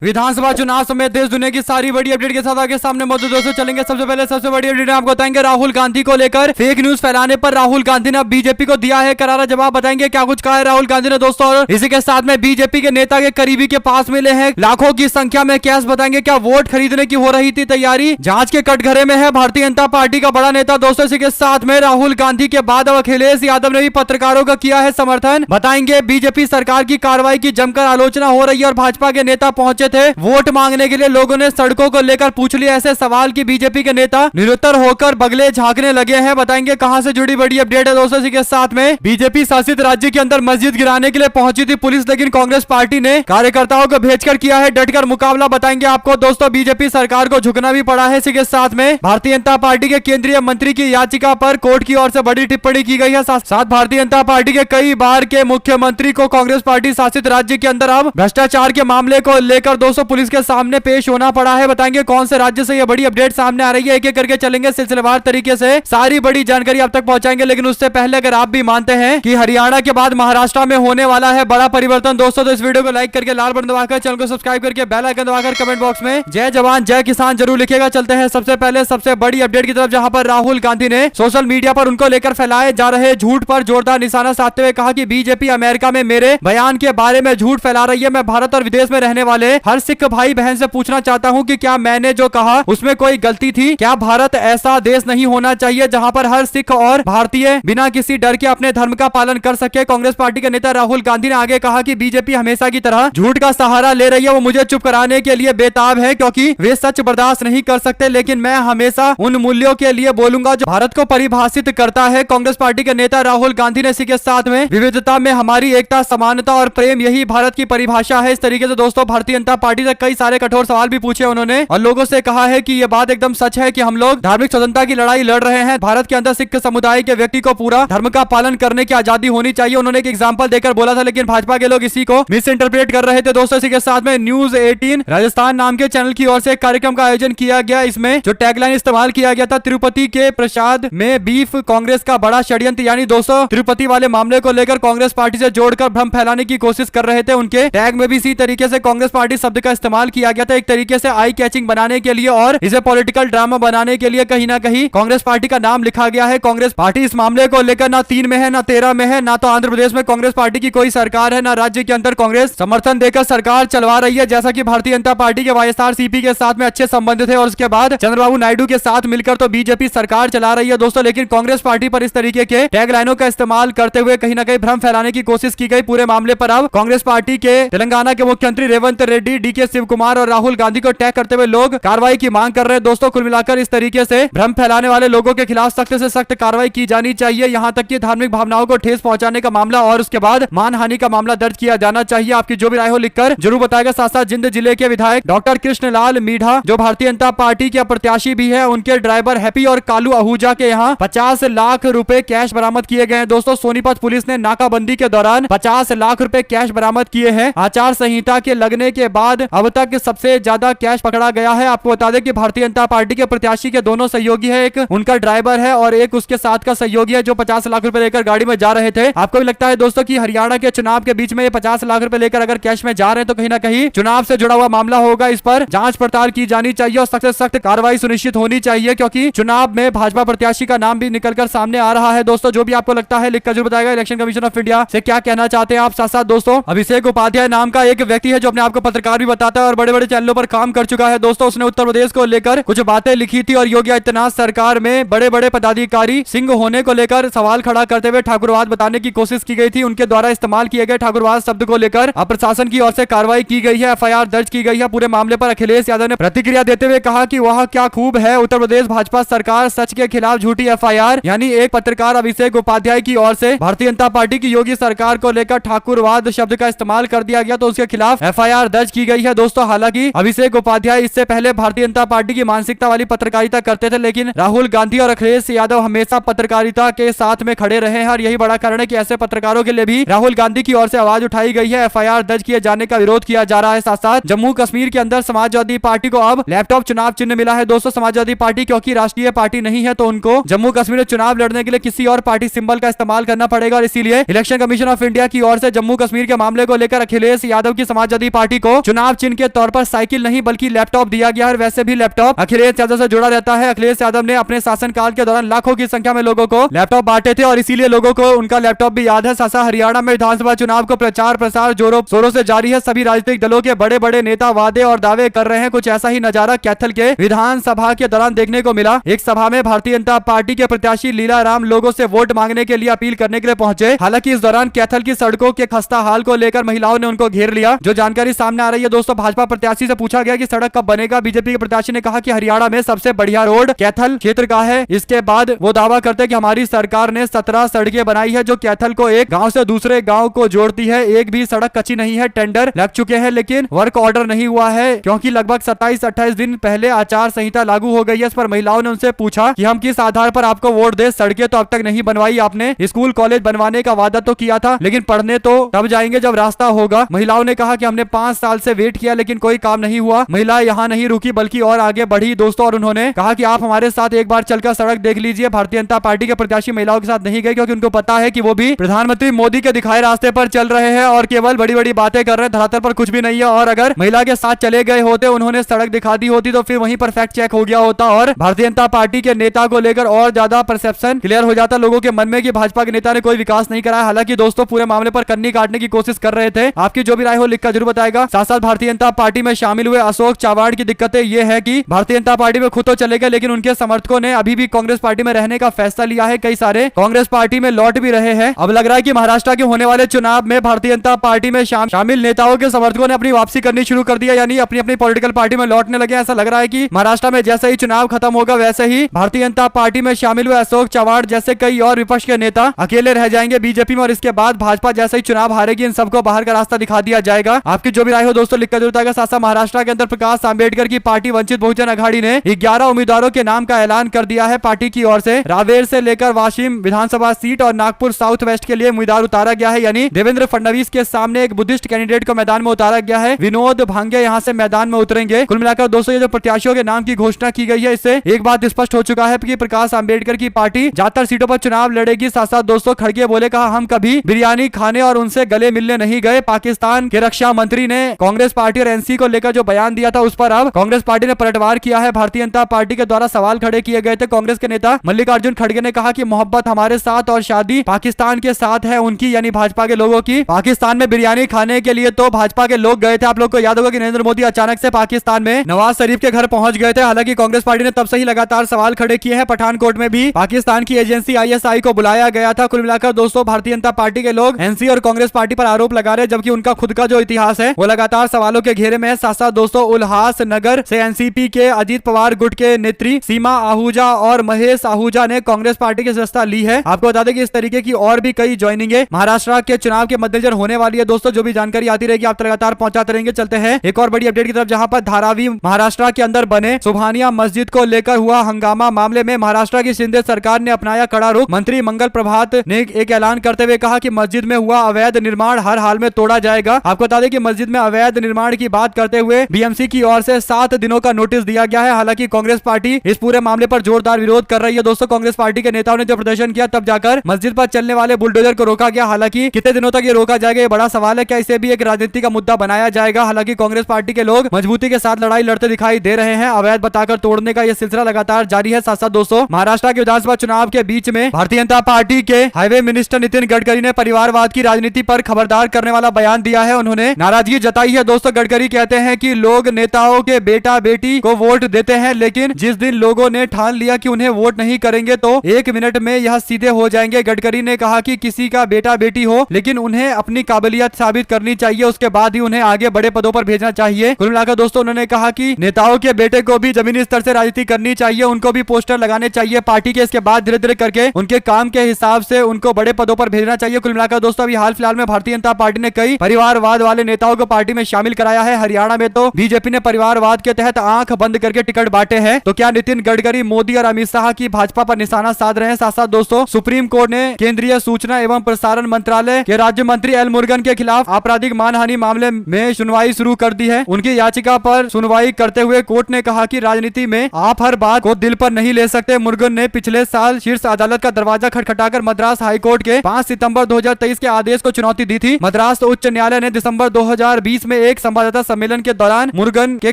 विधानसभा चुनाव समेत देश दुनिया की सारी बड़ी अपडेट के साथ आगे सामने मौजूद दोस्तों चलेंगे। सबसे पहले सबसे बड़ी अपडेट आपको बताएंगे राहुल गांधी को लेकर फेक न्यूज फैलाने पर राहुल गांधी ने अब बीजेपी को दिया है करारा जवाब। बताएंगे क्या कुछ कहा है राहुल गांधी ने दोस्तों। और इसी के साथ में बीजेपी के नेता के करीबी के पास मिले हैं लाखों की संख्या में कैश। बताएंगे क्या वोट खरीदने की हो रही थी तैयारी, जांच के कटघरे में है भारतीय जनता पार्टी का बड़ा नेता दोस्तों। इसी के साथ में राहुल गांधी के बाद अब अखिलेश यादव ने भी पत्रकारों का किया है समर्थन। बताएंगे बीजेपी सरकार की कार्रवाई की जमकर आलोचना हो रही है और भाजपा के नेता पहुंचे थे वोट मांगने के लिए। लोगों ने सड़कों को लेकर पूछ लिया ऐसे सवाल कि बीजेपी के नेता निरुत्तर होकर बगले झांकने लगे हैं। बताएंगे कहां से जुड़ी बड़ी अपडेट है दोस्तों। इसी के साथ में बीजेपी शासित राज्य के अंदर मस्जिद गिराने के लिए पहुंची थी पुलिस, लेकिन कांग्रेस पार्टी ने कार्यकर्ताओं को भेजकर किया है डटकर मुकाबला। बताएंगे आपको दोस्तों बीजेपी सरकार को झुकना भी पड़ा है। इसी के साथ में भारतीय जनता पार्टी के केंद्रीय मंत्री की याचिका पर कोर्ट की ओर से बड़ी टिप्पणी की गई है। साथ भारतीय जनता पार्टी के कई बार के मुख्यमंत्री को कांग्रेस पार्टी शासित राज्य के अंदर अब भ्रष्टाचार के मामले को लेकर दोस्तों पुलिस के सामने पेश होना पड़ा है। बताएंगे कौन से राज्य से ये बड़ी अपडेट सामने आ रही है, एक एक करके चलेंगे सिलसिलेवार तरीके से सारी बड़ी जानकारी अब तक पहुंचाएंगे। लेकिन उससे पहले अगर आप भी मानते हैं कि हरियाणा के बाद महाराष्ट्र में होने वाला है बड़ा परिवर्तन दोस्तों, तो इस वीडियो को लाइक करके लाल बटन दबाकर चैनल को सब्सक्राइब करके बेल आइकन दबाकर कमेंट बॉक्स में जय जवान जय किसान जरूर लिखेगा। चलते हैं सबसे पहले सबसे बड़ी अपडेट की तरफ, जहां पर राहुल गांधी ने सोशल मीडिया पर उनको लेकर फैलाए जा रहे झूठ पर जोरदार निशाना साधते हुए कहा कि बीजेपी अमेरिका में मेरे बयान के बारे में झूठ फैला रही है। मैं भारत और विदेश में रहने वाले हर सिख भाई बहन से पूछना चाहता हूं कि क्या मैंने जो कहा उसमें कोई गलती थी? क्या भारत ऐसा देश नहीं होना चाहिए जहां पर हर सिख और भारतीय बिना किसी डर के अपने धर्म का पालन कर सके? कांग्रेस पार्टी के नेता राहुल गांधी ने आगे कहा कि बीजेपी हमेशा की तरह झूठ का सहारा ले रही है। वो मुझे चुप कराने के लिए बेताब है क्योंकि वे सच बर्दाश्त नहीं कर सकते, लेकिन मैं हमेशा उन मूल्यों के लिए बोलूंगा जो भारत को परिभाषित करता है। कांग्रेस पार्टी के नेता राहुल गांधी ने इसी के साथ में विविधता में हमारी एकता, समानता और प्रेम यही भारत की परिभाषा है। इस तरीके से दोस्तों भारतीय जनता पार्टी से कई सारे कठोर सवाल भी पूछे उन्होंने और लोगों से कहा है कि यह बात एकदम सच है कि हम लोग धार्मिक स्वतंत्रता की लड़ाई लड़ रहे हैं। भारत के अंदर सिख समुदाय के व्यक्ति को पूरा धर्म का पालन करने की आजादी होनी चाहिए। उन्होंने एक एग्जांपल देकर बोला था, लेकिन भाजपा के लोग इसी को मिस इंटरप्रेट कर रहे थे दोस्तों। इसी के साथ में न्यूज 18 राजस्थान नाम के चैनल की ओर से एक कार्यक्रम का आयोजन किया गया। इसमें जो टैगलाइन इस्तेमाल किया गया था तिरुपति के प्रसाद में बीफ, कांग्रेस का बड़ा षड्यंत्र, यानी दोस्तों तिरुपति वाले मामले को लेकर कांग्रेस पार्टी से जोड़कर भ्रम फैलाने की कोशिश कर रहे थे। उनके टैग में भी इसी तरीके से कांग्रेस पार्टी शब्द का इस्तेमाल किया गया था, एक तरीके से आई कैचिंग बनाने के लिए और इसे पॉलिटिकल ड्रामा बनाने के लिए कहीं ना कहीं कांग्रेस पार्टी का नाम लिखा गया है। कांग्रेस पार्टी इस मामले को लेकर ना 3 में है ना 13 में है, ना तो आंध्र प्रदेश में कांग्रेस पार्टी की कोई सरकार है, ना राज्य के अंदर कांग्रेस समर्थन देकर सरकार चलवा रही है। जैसा कि भारतीय जनता पार्टी के वाईएसआरसीपी के साथ में अच्छे संबंध थे और उसके बाद चंद्रबाबू नायडू के साथ मिलकर तो बीजेपी सरकार चला रही है दोस्तों, लेकिन कांग्रेस पार्टी पर इस तरीके के टैग लाइनों का इस्तेमाल करते हुए कहीं ना कहीं भ्रम फैलाने की कोशिश की गई। पूरे मामले पर अब कांग्रेस पार्टी के तेलंगाना के मुख्यमंत्री रेवंत रेड्डी, डीके शिव कुमार और राहुल गांधी को टैग करते हुए लोग कार्रवाई की मांग कर रहे हैं दोस्तों। कुल मिलाकर इस तरीके से भ्रम फैलाने वाले लोगों के खिलाफ सख्त से सख्त कार्रवाई की जानी चाहिए। यहां तक कि धार्मिक भावनाओं को ठेस पहुंचाने का मामला और उसके बाद मानहानि का मामला दर्ज किया जाना चाहिए। आपकी जो भी राय हो लिखकर जरूर बताएगा। साथ साथ जिंद जिले के विधायक डॉक्टर कृष्णलाल मीठा जो भारतीय जनता पार्टी के प्रत्याशी भी है, उनके ड्राइवर हैप्पी और कालू आहूजा के यहाँ 50 लाख रुपए कैश बरामद किए गए हैं दोस्तों। सोनीपत पुलिस ने नाकाबंदी के दौरान 50 लाख रुपए कैश बरामद किए हैं। आचार संहिता के लगने के बाद अब तक सबसे ज्यादा कैश पकड़ा गया है। आपको बता दें कि भारतीय जनता पार्टी के प्रत्याशी के दोनों सहयोगी है, एक उनका ड्राइवर है और एक उसके साथ का सहयोगी है जो 50 लाख रुपए लेकर गाड़ी में जा रहे थे। आपको भी लगता है दोस्तों कि हरियाणा के चुनाव के बीच में ये 50 लाख रुपए लेकर अगर कैश में जा रहे हैं तो कहीं ना कहीं चुनाव से जुड़ा हुआ मामला होगा। इस पर जांच पड़ताल की जानी चाहिए और सख्त से सख्त कार्रवाई सुनिश्चित होनी चाहिए, क्योंकि चुनाव में भाजपा प्रत्याशी का नाम भी निकलकर सामने आ रहा है दोस्तों। जो भी आपको लगता है लिखकर जरूर बताएगा। इलेक्शन कमीशन ऑफ इंडिया से क्या कहना चाहते हैं आप। साथ साथ दोस्तों अभिषेक उपाध्याय नाम का एक व्यक्ति है जो अपने आपको पत्रकार भी बताता है और बड़े बड़े चैनलों पर काम कर चुका है दोस्तों। उसने उत्तर प्रदेश को लेकर कुछ बातें लिखी थी और योगी आदित्यनाथ सरकार में बड़े बड़े पदाधिकारी सिंह होने को लेकर सवाल खड़ा करते हुए ठाकुरवाद बताने की कोशिश की गई थी। उनके द्वारा इस्तेमाल किए गए ठाकुरवाद शब्द को लेकर अब प्रशासन की ओर से कार्रवाई की गई है, एफआईआर दर्ज की गई है। पूरे मामले पर अखिलेश यादव ने प्रतिक्रिया देते हुए कहा कि वह क्या खूब है उत्तर प्रदेश भाजपा सरकार, सच के खिलाफ झूठी एफआईआर। यानी एक पत्रकार अभिषेक उपाध्याय की ओर से भारतीय जनता पार्टी की योगी सरकार को लेकर ठाकुरवाद शब्द का इस्तेमाल कर दिया गया तो उसके खिलाफ एफआईआर दर्ज की गई है दोस्तों। हालांकि अभिषेक उपाध्याय इससे पहले भारतीय जनता पार्टी की मानसिकता वाली पत्रकारिता करते थे, लेकिन राहुल गांधी और अखिलेश यादव हमेशा पत्रकारिता के साथ में खड़े रहे हैं और यही बड़ा कारण है कि ऐसे पत्रकारों के लिए भी राहुल गांधी की ओर से आवाज उठाई गई है। एफआईआर दर्ज किए जाने का विरोध किया जा रहा है। साथ साथ जम्मू कश्मीर के अंदर समाजवादी पार्टी को अब लैपटॉप चुनाव चिन्ह मिला है दोस्तों। समाजवादी पार्टी क्योंकि राष्ट्रीय पार्टी नहीं है तो उनको जम्मू कश्मीर में चुनाव लड़ने के लिए किसी और पार्टी सिंबल का इस्तेमाल करना पड़ेगा और इसीलिए इलेक्शन कमीशन ऑफ इंडिया की ओर से जम्मू कश्मीर के मामले को लेकर अखिलेश यादव की समाजवादी पार्टी को चुनाव चिन्ह के तौर पर साइकिल नहीं बल्कि लैपटॉप दिया गया है। वैसे भी लैपटॉप अखिलेश यादव से जुड़ा रहता है। अखिलेश यादव ने अपने शासनकाल के दौरान लाखों की संख्या में लोगों को लैपटॉप बांटे थे और इसीलिए लोगों को उनका लैपटॉप भी याद है। सासा हरियाणा में विधानसभा चुनाव को प्रचार प्रसार जोरों शोरों से जारी है। सभी राजनीतिक दलों के बड़े बड़े नेता वादे और दावे कर रहे हैं। कुछ ऐसा ही नजारा कैथल के विधानसभा के दौरान देखने को मिला। एक सभा में भारतीय जनता पार्टी के प्रत्याशी लीला राम लोगों से वोट मांगने के लिए अपील करने के लिए पहुंचे। हालांकि इस दौरान कैथल की सड़कों के खस्ता हाल को लेकर महिलाओं ने उनको घेर लिया। जो जानकारी सामने आ रही है दोस्तों, भाजपा प्रत्याशी से पूछा गया कि सड़क कब बनेगा। बीजेपी के प्रत्याशी ने कहा कि हरियाणा में सबसे बढ़िया रोड कैथल क्षेत्र का है। इसके बाद वो दावा करते हैं कि हमारी सरकार ने 17 सड़कें बनाई है जो कैथल को एक गांव से दूसरे गांव को जोड़ती है। एक भी सड़क कच्ची नहीं है। टेंडर लग चुके हैं लेकिन वर्क ऑर्डर नहीं हुआ है क्योंकि लगभग 27-28 दिन पहले आचार संहिता लागू हो गई है। इस पर महिलाओं ने उनसे पूछा कि हम किस आधार पर आपको वोट दे, सड़कें तो अब तक नहीं बनवाई आपने। स्कूल कॉलेज बनवाने का वादा तो किया था लेकिन पढ़ने तो तब जाएंगे जब रास्ता होगा। महिलाओं ने कहा कि हमने 5 साल से वेट किया लेकिन कोई काम नहीं हुआ। महिला यहाँ नहीं रुकी बल्कि और आगे बढ़ी दोस्तों और उन्होंने कहा कि आप हमारे साथ एक बार चलकर सड़क देख लीजिए। भारतीय जनता पार्टी के प्रत्याशी महिलाओं के साथ नहीं गए क्योंकि उनको पता है कि वो भी प्रधानमंत्री मोदी के दिखाए रास्ते पर चल रहे हैं और केवल बड़ी बड़ी बातें कर रहे हैं, धरातल पर कुछ भी नहीं है। और अगर महिला के साथ चले गए होते, उन्होंने सड़क दिखा दी होती तो फिर वहीं पर फैक्ट चेक हो गया होता और भारतीय जनता पार्टी के नेता को लेकर और ज्यादा परसेप्शन क्लियर हो जाता लोगों के मन में कि भाजपा के नेता ने कोई विकास नहीं कराया। हालांकि दोस्तों पूरे मामले पर कन्नी काटने की कोशिश कर रहे थे। आपकी जो भी राय हो लिखकर जरूर बताएगा। साथ साथ भारतीय जनता पार्टी में शामिल हुए अशोक चवाड़ की दिक्कतें ये है कि भारतीय जनता पार्टी में खुद तो चले गए लेकिन उनके समर्थकों ने अभी भी कांग्रेस पार्टी में रहने का फैसला लिया है। कई सारे कांग्रेस पार्टी में लौट भी रहे हैं। अब लग रहा है कि महाराष्ट्र के होने वाले चुनाव में भारतीय जनता पार्टी में शामिल नेताओं के समर्थकों ने अपनी वापसी करनी शुरू कर दिया, यानी अपनी अपनी पॉलिटिकल पार्टी में लौटने लगे। ऐसा लग रहा है कि महाराष्ट्र में जैसे ही चुनाव खत्म होगा वैसे ही भारतीय जनता पार्टी में शामिल हुए अशोक चवाड़ जैसे कई और विपक्ष के नेता अकेले रह जाएंगे बीजेपी में और इसके बाद भाजपा जैसे ही चुनाव हारेगी इन सबको बाहर का रास्ता दिखा दिया जाएगा। आपकी जो भी राय हो दोस्तों लिखकर जरूर बताएगा। साथ साथ महाराष्ट्र के अंदर प्रकाश आंबेडकर की पार्टी वंचित बहुजन अघाड़ी ने 11 उम्मीदवारों के नाम का ऐलान कर दिया है। पार्टी की ओर से रावेर से लेकर वाशिम विधानसभा सीट और नागपुर साउथ वेस्ट के लिए उम्मीदवार उतारा गया है, यानी देवेंद्र फडणवीस के सामने एक बुद्धिस्ट कैंडिडेट को मैदान में उतारा गया है। विनोद भांगे यहाँ से मैदान में उतरेंगे। कुल मिलाकर दोस्तों ये जो प्रत्याशियों के नाम की घोषणा की गई है इससे एक बात स्पष्ट हो चुका है कि प्रकाश आंबेडकर की पार्टी ज्यादातर सीटों पर चुनाव लड़ेगी। साथ साथ दोस्तों खड़गे बोले कहा हम कभी बिरयानी खाने और उनसे गले मिलने नहीं गए। पाकिस्तान के रक्षा मंत्री ने कांग्रेस पार्टी और एनसी को लेकर जो बयान दिया था उस पर अब कांग्रेस पार्टी ने पलटवार किया है। भारतीय जनता पार्टी के द्वारा सवाल खड़े किए गए थे। कांग्रेस के नेता मल्लिकार्जुन खड़गे ने कहा कि मोहब्बत हमारे साथ और शादी पाकिस्तान के साथ है उनकी, यानी भाजपा के लोगों की। पाकिस्तान में बिरयानी खाने के लिए तो भाजपा के लोग गए थे। आप लोग को याद होगा कि नरेंद्र मोदी अचानक से पाकिस्तान में नवाज शरीफ के घर पहुंच गए थे। हालांकि कांग्रेस पार्टी ने तब से ही लगातार सवाल खड़े किए हैं। पठानकोट में भी पाकिस्तान की एजेंसी ISI को बुलाया गया था। कुल मिलाकर दोस्तों भारतीय जनता पार्टी के लोग एनसी और कांग्रेस पार्टी पर आरोप लगा रहे जबकि उनका खुद का जो इतिहास है वो लगातार सवालों के घेरे में है। साथ साथ दोस्तों उल्हास नगर से एनसीपी के अजीत पवार गुट के नेत्री सीमा आहूजा और महेश आहूजा ने कांग्रेस पार्टी की सदस्यता ली है। आपको बता दें कि इस तरीके की और भी कई ज्वाइनिंगें महाराष्ट्र के चुनाव के मद्देनजर होने वाली है। दोस्तों जो भी जानकारी आती रहेगी आप लगातार पहुंचाते रहेंगे। चलते हैं एक और बड़ी अपडेट की तरफ, जहां पर धारावी महाराष्ट्र के अंदर बने सुभानिया मस्जिद को लेकर हुआ हंगामा मामले में महाराष्ट्र की शिंदे सरकार ने अपनाया कड़ा रुख। मंत्री मंगल प्रभात ने एक ऐलान करते हुए कहा कि मस्जिद में हुआ अवैध निर्माण हर हाल में तोड़ा जाएगा। आपको बता दें कि मस्जिद में अवैध निर्माण की बात करते हुए बीएमसी की ओर से 7 दिनों का नोटिस दिया गया है। हालांकि कांग्रेस पार्टी इस पूरे मामले पर जोरदार विरोध कर रही है। दोस्तों कांग्रेस पार्टी के नेताओं ने जो प्रदर्शन किया तब जाकर मस्जिद पर चलने वाले बुलडोजर को रोका गया। हालांकि कितने दिनों तक ये रोका जाएगा ये बड़ा सवाल है। क्या इसे भी एक राजनीति का मुद्दा बनाया जाएगा? हालांकि कांग्रेस पार्टी के लोग मजबूती के साथ लड़ाई लड़ते दिखाई दे रहे हैं। अवैध बताकर तोड़ने का यह सिलसिला लगातार जारी है। साथ साथ दोस्तों महाराष्ट्र के विधानसभा चुनाव के बीच में भारतीय जनता पार्टी के हाईवे मिनिस्टर नितिन गडकरी ने परिवारवाद की राजनीति पर खबरदार करने वाला बयान दिया है। उन्होंने नाराजगी जताई है। दोस्तों गडकरी कहते हैं कि लोग नेताओं के बेटा बेटी को वोट देते हैं लेकिन जिस दिन लोगों ने ठान लिया कि उन्हें वोट नहीं करेंगे तो 1 मिनट में यह सीधे हो जाएंगे। गडकरी ने कहा कि किसी का बेटा बेटी हो लेकिन उन्हें अपनी काबिलियत साबित करनी चाहिए, उसके बाद ही उन्हें आगे बड़े पदों पर भेजना चाहिए। कुल मिलाकर दोस्तों उन्होंने कहा कि नेताओं के बेटे को भी जमीनी स्तर से राजनीति करनी चाहिए, उनको भी पोस्टर लगाने चाहिए पार्टी के। इसके बाद धीरे धीरे करके उनके काम के हिसाब से उनको बड़े पदों पर भेजना चाहिए। कुल मिलाकर दोस्तों अभी हाल फिलहाल में भारतीय जनता पार्टी ने कई परिवारवाद वाले नेताओं को पार्टी में शामिल कराया है। हरियाणा में तो बीजेपी ने परिवारवाद के तहत आंख बंद करके टिकट बांटे हैं। तो क्या नितिन गडकरी मोदी और अमित शाह की भाजपा पर निशाना साध रहे हैं? साथ साथ दोस्तों सुप्रीम कोर्ट ने केंद्रीय सूचना एवं प्रसारण मंत्रालय के राज्य मंत्री एल मुरुगन के खिलाफ आपराधिक मानहानि मामले में सुनवाई शुरू कर दी है। उनकी याचिका पर सुनवाई करते हुए कोर्ट ने कहा कि राजनीति में आप हर बात को दिल पर नहीं ले सकते। मुरुगन ने पिछले साल शीर्ष अदालत का दरवाजा खटखटाकर मद्रास हाईकोर्ट के 5 सितंबर 2023 के आदेश को चुनौती दी थी। मद्रास उच्च न्यायालय ने दिसंबर 2020 में में एक संवाददाता सम्मेलन के दौरान मुरुगन के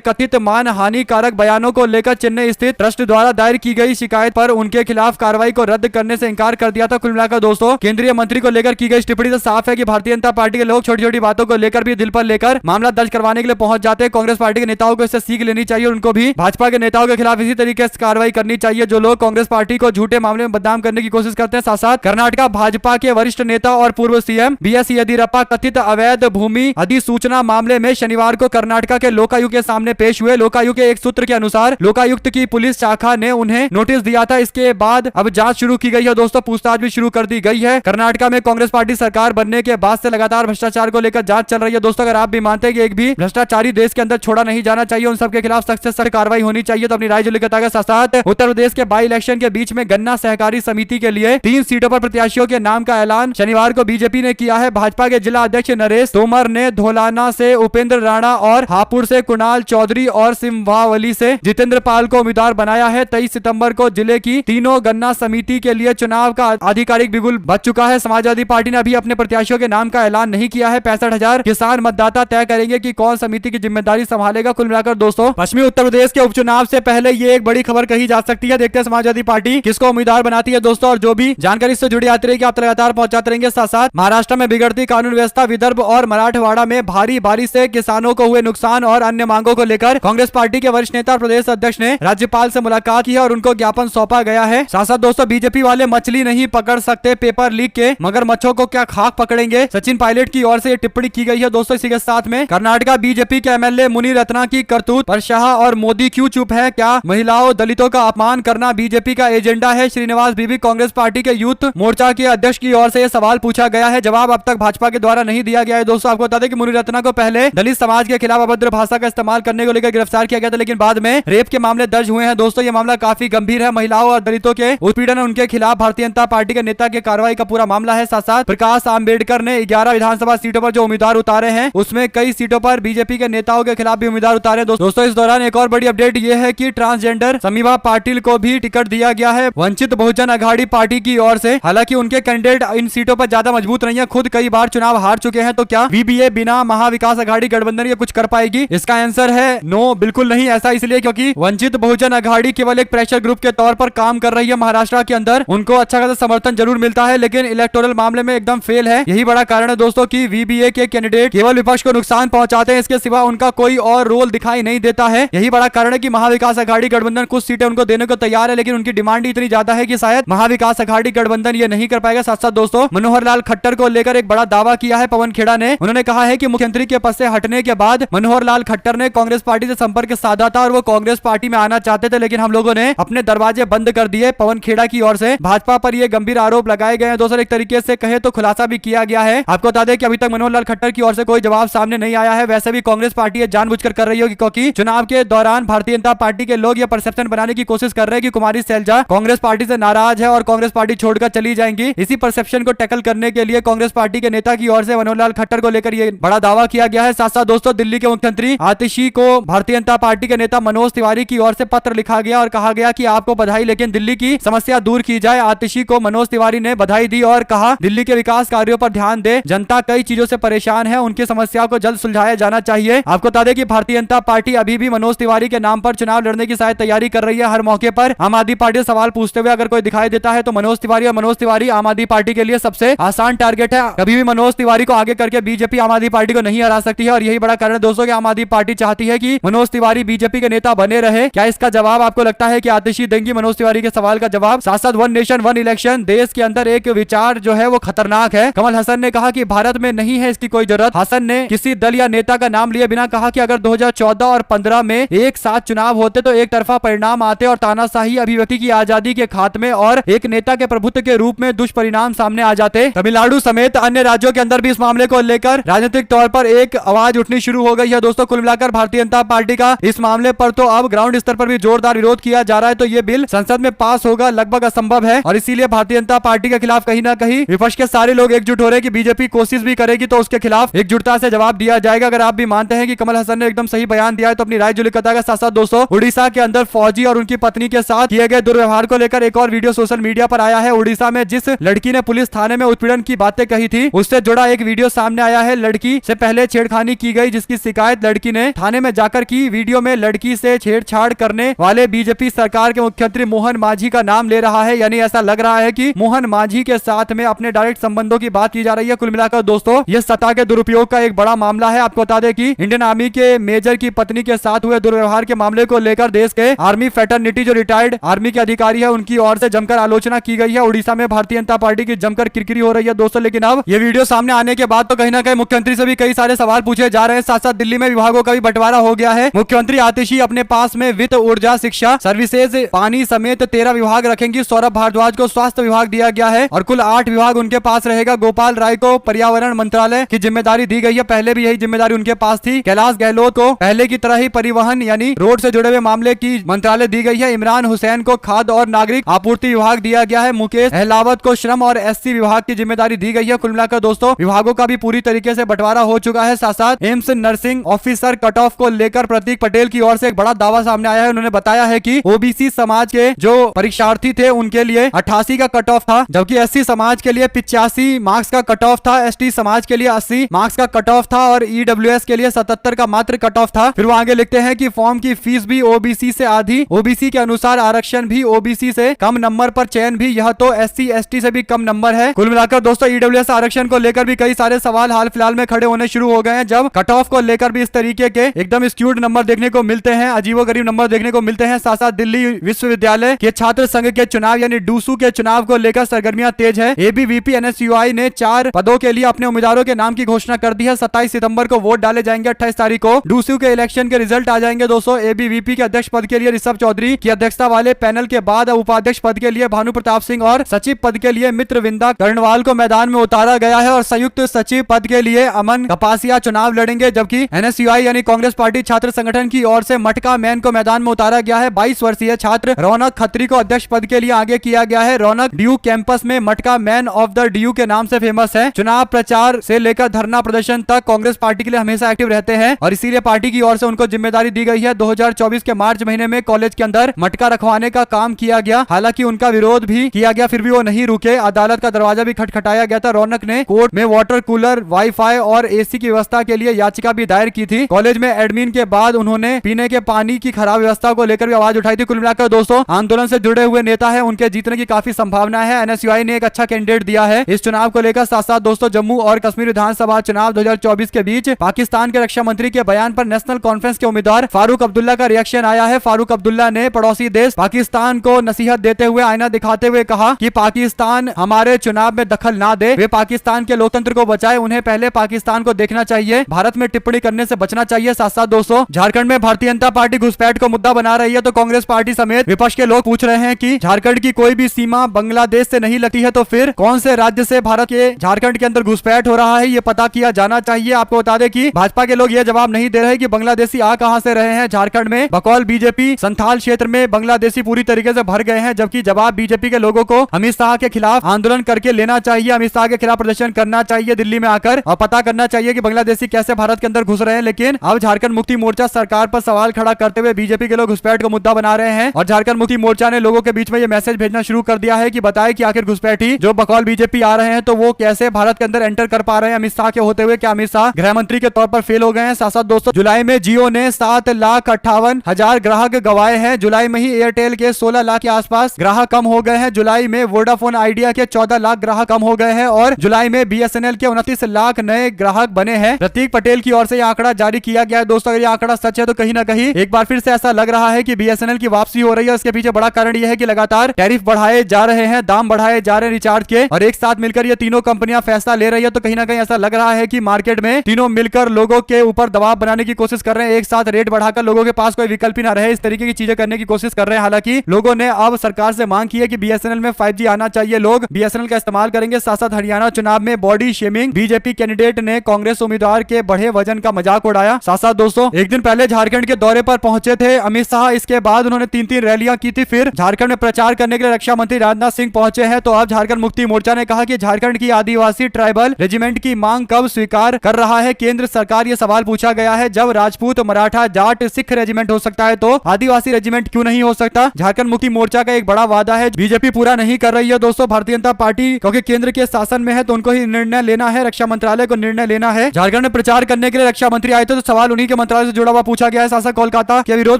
कथित मान हानिकारक बयानों को लेकर चेन्नई स्थित ट्रस्ट द्वारा दायर की गई शिकायत पर उनके खिलाफ कार्रवाई को रद्द करने से इंकार कर दिया था। कुल मिलाकर दोस्तों केंद्रीय मंत्री को लेकर की गई टिप्पणी से साफ है कि भारतीय जनता पार्टी के लोग छोटी छोटी बातों को लेकर भी दिल पर लेकर मामला दर्ज करवाने के लिए पहुंच जाते हैं। कांग्रेस पार्टी के नेताओं को इससे सीख लेनी चाहिए, उनको भी भाजपा के नेताओं के खिलाफ इसी तरीके से कार्रवाई करनी चाहिए जो लोग कांग्रेस पार्टी को झूठे मामले में बदनाम करने की कोशिश करते हैं। साथ साथ कर्नाटक भाजपा के वरिष्ठ नेता और पूर्व सीएम बीएस येदियुरप्पा कथित अवैध भूमि अधिसूचना मामले में शनिवार को कर्नाटक के लोकायुक्त के सामने पेश हुए। लोकायुक्त के एक सूत्र के अनुसार लोकायुक्त की पुलिस शाखा ने उन्हें नोटिस दिया था। इसके बाद अब जांच शुरू की गई है दोस्तों, पूछताछ भी शुरू कर दी गई है। कर्नाटक में कांग्रेस पार्टी सरकार बनने के बाद से लगातार भ्रष्टाचार को लेकर जांच चल रही है दोस्तों। अगर आप भी मानते हैं कि एक भी भ्रष्टाचारी देश के अंदर छोड़ा नहीं जाना चाहिए, उन सबके खिलाफ सख्त से सख्त कार्रवाई होनी चाहिए, तो अपनी राय जो लिखता है। साथ उत्तर प्रदेश के बाई इलेक्शन के बीच में गन्ना सहकारी समिति के लिए 3 सीटों पर प्रत्याशियों के नाम का ऐलान शनिवार को बीजेपी ने किया है। भाजपा के जिला अध्यक्ष नरेश तोमर ने धोलाना से उपेंद्र राणा और हापुड़ से कुणाल चौधरी और सिंभावली से जितेंद्र पाल को उम्मीदवार बनाया है। 23 सितंबर को जिले की तीनों गन्ना समिति के लिए चुनाव का आधिकारिक बिगुल बज चुका है। समाजवादी पार्टी ने अभी अपने प्रत्याशियों के नाम का ऐलान नहीं किया है। 65,000 किसान मतदाता तय करेंगे कि कौन समिति की जिम्मेदारी संभालेगा। कुल मिलाकर दोस्तों पश्चिमी उत्तर प्रदेश के उपचुनाव से पहले ये एक बड़ी खबर कही जा सकती है। देखते हैं समाजवादी पार्टी किसको उम्मीदवार बनाती है दोस्तों, और जो भी जानकारी से जुड़ी आती रहेगी आप लगातार पहुंचाते रहेंगे। साथ साथ महाराष्ट्र में बिगड़ती कानून व्यवस्था, विदर्भ और मराठवाड़ा में भारी बारिश से किसानों को हुए नुकसान और अन्य मांगों को लेकर कांग्रेस पार्टी के वरिष्ठ नेता और प्रदेश अध्यक्ष ने राज्यपाल से मुलाकात की है और उनको ज्ञापन सौंपा गया है। साथ साथ दोस्तों बीजेपी वाले मछली नहीं पकड़ सकते पेपर लीक के, मगर मच्छों को क्या खाक पकड़ेंगे, सचिन पायलट की ओर से ये टिप्पणी की गई है दोस्तों। इसी के साथ में कर्नाटक बीजेपी के एमएलए मुनि रत्ना की करतूत पर शाह और मोदी क्यों चुप है, क्या महिलाओं दलितों का अपमान करना बीजेपी का एजेंडा है। श्रीनिवास बीवी कांग्रेस पार्टी के यूथ मोर्चा के अध्यक्ष की ओर से यह सवाल पूछा गया है, जवाब अब तक भाजपा के द्वारा नहीं दिया गया है। दोस्तों आपको बता दें कि मुनि रत्ना को पहले दलित समाज के खिलाफ अभद्र भाषा का इस्तेमाल करने को लेकर गिरफ्तार किया गया था, लेकिन बाद में रेप के मामले दर्ज हुए हैं दोस्तों। ये मामला काफी गंभीर है, महिलाओं और दलितों के उत्पीड़न उनके खिलाफ भारतीय जनता पार्टी के नेता की कार्रवाई का पूरा मामला है। साथ साथ प्रकाश आंबेडकर ने 11 विधानसभा सीटों पर जो उम्मीदवार उतारे हैं उसमें कई सीटों पर बीजेपी के नेताओं के खिलाफ भी उम्मीदवार उतारे। दोस्तों इस दौरान एक और बड़ी अपडेट ये है कि ट्रांसजेंडर समीवा पाटिल को भी टिकट दिया गया है वंचित बहुजन अघाड़ी पार्टी की ओर से। हालांकि उनके कैंडिडेट इन सीटों पर ज्यादा मजबूत नहीं है, खुद कई बार चुनाव हार चुके हैं, तो क्या वीबीए बिना महाविकास अघाड़ी गठबंधन ये कुछ कर पाएगी? इसका आंसर है नो, बिल्कुल नहीं। ऐसा इसलिए क्योंकि वंचित बहुजन अघाड़ी केवल एक प्रेशर ग्रुप के तौर पर काम कर रही है महाराष्ट्र के अंदर। उनको अच्छा खासा समर्थन जरूर मिलता है लेकिन इलेक्टोरल मामले में एकदम फेल है। यही बड़ा कारण है दोस्तों कि वीबीए के कैंडिडेट केवल विपक्ष को नुकसान पहुंचाते हैं, इसके सिवा उनका कोई और रोल दिखाई नहीं देता है। यही बड़ा कारण है कि महाविकास अघाड़ी गठबंधन कुछ सीटें उनको देने को तैयार है, लेकिन उनकी डिमांड इतनी ज्यादा है कि शायद महाविकास अघाड़ी गठबंधन ये नहीं कर पाएगा। साथ साथ दोस्तों मनोहर लाल खट्टर को लेकर एक बड़ा दावा किया है पवन खेड़ा ने। उन्होंने कहा है कि मुख्यमंत्री के पद से हटने के बाद मनोहर लाल खट्टर ने कांग्रेस पार्टी से संपर्क साधा था और वो कांग्रेस पार्टी में आना चाहते थे, लेकिन हम लोगों ने अपने दरवाजे बंद कर दिए। पवन खेड़ा की ओर से भाजपा पर ये गंभीर आरोप लगाए गए हैं दोस्तों। एक तरीके से कहे तो खुलासा भी किया गया है। आपको बता दें कि अभी तक मनोहर लाल खट्टर की ओर से कोई जवाब सामने नहीं आया है। वैसे भी कांग्रेस पार्टी जानबूझकर कर रही होगी क्योंकि चुनाव के दौरान भारतीय जनता पार्टी के लोग ये परसेप्शन बनाने की कोशिश कर रहे हैं कि कुमारी सैलजा कांग्रेस पार्टी से नाराज है और कांग्रेस पार्टी छोड़कर चली जाएंगी। इसी परसेप्शन को टैकल करने के लिए कांग्रेस पार्टी के नेता की ओर से मनोहर लाल खट्टर को लेकर ये बड़ा दावा किया गया है। साथ साथ दोस्तों दिल्ली के मुख्यमंत्री आतिशी को भारतीय जनता पार्टी के नेता मनोज तिवारी की ओर से पत्र लिखा गया और कहा गया कि आपको बधाई, लेकिन दिल्ली की समस्या दूर की जाए। आतिशी को मनोज तिवारी ने बधाई दी और कहा दिल्ली के विकास कार्यों पर ध्यान दे, जनता कई चीजों से परेशान है, उनकी समस्या को जल्द सुलझाया जाना चाहिए। आपको बता दें कि भारतीय जनता पार्टी अभी भी मनोज तिवारी के नाम पर चुनाव लड़ने की शायद तैयारी कर रही है। हर मौके पर आम आदमी पार्टी से सवाल पूछते हुए अगर कोई दिखाई देता है तो मनोज तिवारी, और मनोज तिवारी आम आदमी पार्टी के लिए सबसे आसान टारगेट है। कभी भी मनोज तिवारी को आगे करके बीजेपी आम आदमी पार्टी को नहीं हरा सकती है और यही बड़ा कारण है दोस्तों कि आम आदमी पार्टी चाहती है कि मनोज तिवारी बीजेपी के नेता बने रहे। क्या इसका जवाब आपको लगता है कि आतिशी देंगी मनोज तिवारी के सवाल का जवाब? साथ साथ वन नेशन वन इलेक्शन देश के अंदर एक विचार जो है वो खतरनाक है। कमल हसन ने कहा कि भारत में नहीं है इसकी कोई जरूरत। हसन ने किसी दल या नेता का नाम लिए बिना कहा कि अगर 2014 और 15 में एक साथ चुनाव होते तो एक तरफा परिणाम आते और तानाशाही अभिव्यक्ति की आजादी के खात्मे और एक नेता के प्रभुत्व के रूप में दुष्परिणाम सामने आ जाते। तमिलनाडु समेत अन्य राज्यों के अंदर भी इस मामले को लेकर राजनीतिक तौर पर एक आवाज उठनी शुरू हो गई है दोस्तों। कुल मिलाकर भारतीय जनता पार्टी का इस मामले पर तो अब ग्राउंड स्तर पर भी जोरदार विरोध किया जा रहा है, तो ये बिल संसद में पास होगा लगभग असंभव है और इसीलिए भारतीय जनता पार्टी के खिलाफ कहीं ना कहीं विपक्ष के सारे लोग एकजुट हो रहे हैं कि बीजेपी कोशिश भी करेगी तो उसके खिलाफ एकजुटता से जवाब दिया जाएगा। अगर आप भी मानते हैं कि कमल हसन ने एकदम सही बयान दिया है तो अपनी राय जुली कतागा। साथ साथ दोस्तों उड़ीसा के अंदर फौजी और उनकी पत्नी के साथ किए गए दुर्व्यवहार को लेकर एक और वीडियो सोशल मीडिया पर आया है। उड़ीसा में जिस लड़की ने पुलिस थाने में उत्पीड़न की बातें कही थी उससे जुड़ा एक वीडियो सामने आया है। लड़की से पहले छेड़खानी छेड़खानी की गई, जिसकी शिकायत लड़की ने थाने में जाकर की। वीडियो में लड़की से छेड़छाड़ करने वाले बीजेपी सरकार के मुख्यमंत्री मोहन मांझी का नाम ले रहा है, यानी ऐसा लग रहा है कि मोहन मांझी के साथ में अपने डायरेक्ट संबंधों की बात की जा रही है। कुल मिलाकर दोस्तों ये सत्ता के दुरुपयोग का एक बड़ा मामला है। आपको बता दें कि इंडियन आर्मी के मेजर की पत्नी के साथ हुए दुर्व्यवहार के मामले को लेकर देश के आर्मी फेटर्निटी जो रिटायर्ड आर्मी के अधिकारी है उनकी ओर से जमकर आलोचना की गई है। उड़ीसा में भारतीय जनता पार्टी की जमकर किरकिरी हो रही है दोस्तों। लेकिन अब ये वीडियो सामने आने के बाद तो कहीं ना कहीं मुख्यमंत्री से भी कई सारे सवाल पूछे जा रहे हैं। साथ साथ दिल्ली में विभागों का भी बंटवारा हो गया है। मुख्यमंत्री आतिशी अपने पास में वित्त, ऊर्जा, शिक्षा, सर्विसेज, पानी समेत 13 विभाग रखेंगी। सौरभ भारद्वाज को स्वास्थ्य विभाग दिया गया है और कुल 8 विभाग उनके पास रहेगा। गोपाल राय को पर्यावरण मंत्रालय की जिम्मेदारी दी गई है, पहले भी यही जिम्मेदारी उनके पास थी। कैलाश गहलोत को पहले की तरह ही परिवहन यानी रोड से जुड़े हुए मामले की मंत्रालय दी गई है। इमरान हुसैन को खाद्य और नागरिक आपूर्ति विभाग दिया गया है। मुकेश अहलावत को श्रम और एससी विभाग की जिम्मेदारी दी गई है। कुल मिलाकर दोस्तों विभागों का भी पूरी तरीके से बंटवारा हो चुका है। साथ साथ AIIMS nursing officer cut off को लेकर प्रतीक पटेल की ओर से एक बड़ा दावा सामने आया है। उन्होंने बताया है कि ओबीसी समाज के जो परीक्षार्थी थे उनके लिए 88 का कट ऑफ था, जबकि एससी समाज के लिए 85 मार्क्स का कट ऑफ था, एसटी समाज के लिए 80 मार्क्स का कट ऑफ था और ईडब्ल्यूएस के लिए 77 का मात्र कट ऑफ था। फिर वो आगे लिखते हैं कि फॉर्म की फीस भी ओबीसी से आधी, ओबीसी के अनुसार आरक्षण भी ओबीसी से कम नंबर पर चयन भी, यह तो एससी एसटी से भी कम नंबर है। कुल मिलाकर दोस्तों ईडब्ल्यूएस आरक्षण को लेकर भी कई सारे सवाल हाल फिलहाल में खड़े होने शुरू हो गए हैं, जब कट ऑफ को लेकर भी इस तरीके के एकदम स्क्यूड नंबर देखने को मिलते हैं, अजीबोगरीब नंबर देखने को मिलते हैं। साथ साथ दिल्ली विश्वविद्यालय के छात्र संघ के चुनाव यानी डूसू के चुनाव को लेकर सरगर्मियां तेज है। एबीवीपी एनएसयूआई ने 4 पदों के लिए अपने उम्मीदवारों के नाम की घोषणा कर दी है। 27 सितंबर को वोट डाले जाएंगे। 28 तारीख को डूसू के इलेक्शन के रिजल्ट आ जाएंगे दोस्तों। एबीवीपी के अध्यक्ष पद के लिए ऋषभ चौधरी की अध्यक्षता वाले पैनल के बाद उपाध्यक्ष पद के लिए भानु प्रताप सिंह और सचिव पद के लिए मित्रविंदा कर्णवाल को मैदान में उतारा गया है और संयुक्त सचिव पद के लिए अमन कपासिया चुनाव लड़ेंगे, जबकि एनएसयूआई यानी कांग्रेस पार्टी छात्र संगठन की ओर से मटका मैन को मैदान में उतारा गया है। 22 वर्षीय छात्र रौनक खत्री को अध्यक्ष पद के लिए आगे किया गया है। रौनक ड्यू कैंपस में मटका मैन ऑफ द ड्यू के नाम से फेमस है। चुनाव प्रचार से लेकर धरना प्रदर्शन तक कांग्रेस पार्टी के लिए हमेशा एक्टिव रहते हैं और इसीलिए पार्टी की ओर से उनको जिम्मेदारी दी गई है। 2024 के मार्च महीने में कॉलेज के अंदर मटका रखवाने का काम किया गया, हालांकि उनका विरोध भी किया गया, फिर भी वो नहीं रुके। अदालत का दरवाजा भी खटखटाया गया था। रौनक ने कोर्ट में वाटर कूलर, वाईफाई और एसी की व्यवस्था के लिए याचिका भी दायर की थी। कॉलेज में एडमिन के बाद उन्होंने पीने के पानी की खराब व्यवस्था को लेकर भी आवाज उठाई थी। कुल मिलाकर दोस्तों आंदोलन से जुड़े हुए नेता है, उनके जीतने की काफी संभावना है। एनएसयूआई ने एक अच्छा कैंडिडेट दिया है इस चुनाव को लेकर। साथ साथ दोस्तों जम्मू और कश्मीर विधानसभा चुनाव 2024 के बीच पाकिस्तान के रक्षा मंत्री के बयान पर नेशनल कॉन्फ्रेंस के उम्मीदवार फारूक अब्दुल्ला का रिएक्शन आया है। फारूक अब्दुल्ला ने पड़ोसी देश पाकिस्तान को नसीहत देते हुए, आईना दिखाते हुए कहा कि पाकिस्तान हमारे चुनाव में दखल ना दे, वे पाकिस्तान के लोकतंत्र को बचाए, उन्हें पहले पाकिस्तान को देखना चाहिए, भारत में टिप्पणी करने से बचना चाहिए। साथ साथ दोस्तों झारखंड में भारतीय जनता पार्टी घुसपैठ को मुद्दा बना रही है, तो कांग्रेस पार्टी समेत विपक्ष के लोग पूछ रहे हैं कि झारखंड की कोई भी सीमा बांग्लादेश से नहीं लगती है, तो फिर कौन से राज्य से भारत के झारखंड के अंदर घुसपैठ हो रहा है, ये पता किया जाना चाहिए। आपको बता दें कि भाजपा के लोग ये जवाब नहीं दे रहे कि बांग्लादेशी आ कहां से रहे हैं झारखंड में। बकौल बीजेपी संथाल क्षेत्र में बांग्लादेशी पूरी तरीके से भर गए हैं, जबकि जवाब बीजेपी के लोगों को अमित शाह के खिलाफ आंदोलन करके लेना चाहिए, अमित शाह के खिलाफ प्रदर्शन करना चाहिए दिल्ली में आकर और पता करना चाहिए कि बांग्लादेशी कैसे भारत के अंदर घुस रहे हैं। लेकिन अब झारखंड मुक्ति मोर्चा सरकार पर सवाल खड़ा करते हुए बीजेपी के लोग घुसपैठ को मुद्दा बना रहे हैं और झारखंड मुक्ति मोर्चा ने लोगों के बीच में ये मैसेज भेजना शुरू कर दिया है कि बताएं कि आखिर घुसपैठी जो बकौल बीजेपी आ रहे हैं तो वो कैसे भारत के अंदर एंटर कर पा रहे हैं अमित शाह के होते हुए। क्या अमित शाह गृह मंत्री के तौर पर फेल हो गए हैं? साथ साथ दोस्तों जुलाई में जियो ने 7,58,000 ग्राहक गवाए हैं। जुलाई में ही एयरटेल के 16 लाख के आसपास ग्राहक कम हो गए हैं। जुलाई में वोडाफोन आइडिया के 14 लाख ग्राहक कम हो गए हैं और जुलाई में बीएसएनएल के 29 लाख नए ग्राहक बने हैं। प्रतीक पटेल की ओर से यह आंकड़ा जारी किया गया है। दोस्तों अगर यह आंकड़ा सच है तो कहीं ना कहीं एक बार फिर से ऐसा लग रहा है कि बीएसएनएल की वापसी हो रही है। इसके पीछे बड़ा कारण यह है कि लगातार टैरिफ बढ़ाए जा रहे हैं, दाम बढ़ाए जा रहे हैं रिचार्ज के, और एक साथ मिलकर ये तीनों कंपनियां फैसला ले रही है, तो कहीं ना कहीं ऐसा लग रहा है कि मार्केट में तीनों मिलकर लोगों के ऊपर दबाव बनाने की कोशिश कर रहे हैं, एक साथ रेट बढ़ाकर लोगों के पास कोई विकल्प ही ना रहे, इस तरीके की चीजें करने की कोशिश कर रहे हैं। हालांकि लोगों ने अब सरकार से मांग की है कि बीएसएनएल में 5G आना चाहिए, लोग बीएसएनएल का इस्तेमाल करेंगे। साथ साथ हरियाणा चुनाव में बॉडी शेमिंग, बीजेपी कैंडिडेट ने कांग्रेस उम्मीदवार के बढ़े वजन का मजाक उड़ाया। साथ साथ दोस्तों एक दिन पहले झारखंड के दौरे पर पहुंचे थे अमित शाह, इसके बाद उन्होंने 3 रैलियां की थी। फिर झारखंड में प्रचार करने के लिए रक्षा मंत्री राजनाथ सिंह पहुंचे हैं। तो अब झारखंड मुक्ति मोर्चा ने कहा कि झारखंड की आदिवासी ट्राइबल रेजिमेंट की मांग कब स्वीकार कर रहा है केंद्र सरकार, ये सवाल पूछा गया है। जब राजपूत, मराठा, जाट, सिख रेजिमेंट हो सकता है तो आदिवासी रेजिमेंट क्यों नहीं हो सकता? झारखंड मुक्ति मोर्चा का एक बड़ा वादा है, बीजेपी पूरा नहीं कर रही है दोस्तों। भारतीय जनता पार्टी क्योंकि केंद्र के शासन में है तो उनको ही निर्णय लेना है, रक्षा मंत्रालय को निर्णय लेना है। झारखंड प्रचार करने के लिए रक्षा मंत्री आए थे, तो सवाल उन्हीं के मंत्रालय से जुड़ा हुआ पूछा गया है। शासक कोलकाता के विरोध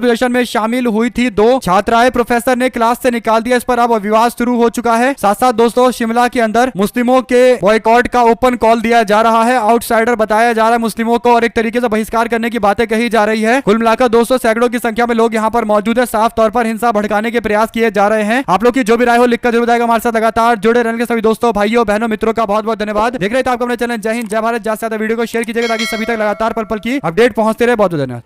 प्रदर्शन में शामिल हुई थी 2 छात्राएं, प्रोफेसर ने क्लास से निकाल दिया। इस पर अब विवाद शुरू हो चुका है। साथ साथ दोस्तों शिमला के अंदर मुस्लिमों के बॉयकॉट का ओपन कॉल दिया जा रहा है। आउटसाइडर बताया जा रहा है मुस्लिमों को और एक तरीके से बहिष्कार करने की बातें कही जा रही है। कुल मिलाकर दोस्तों सैकड़ों की संख्या में लोग यहाँ पर मौजूद है। साफ तौर पर हिंसा भड़काने के प्रयास किए जा रहे हैं। आप लोग की जो भी राय हो लिखकर जरूर बताएगा। हमारे साथ लगातार जुड़े रहने के सभी दोस्तों, भाइयों, बहनों, मित्रों का बहुत बहुत धन्यवाद। देख रहे थे आपको अपने चैनल जय हिंद जय भारत। ज्यादा से ज्यादा वीडियो को शेयर कीजिएगा ताकि सभी तक लगातार पल पल की अपडेट पहुंचते रहे। बहुत धन्यवाद।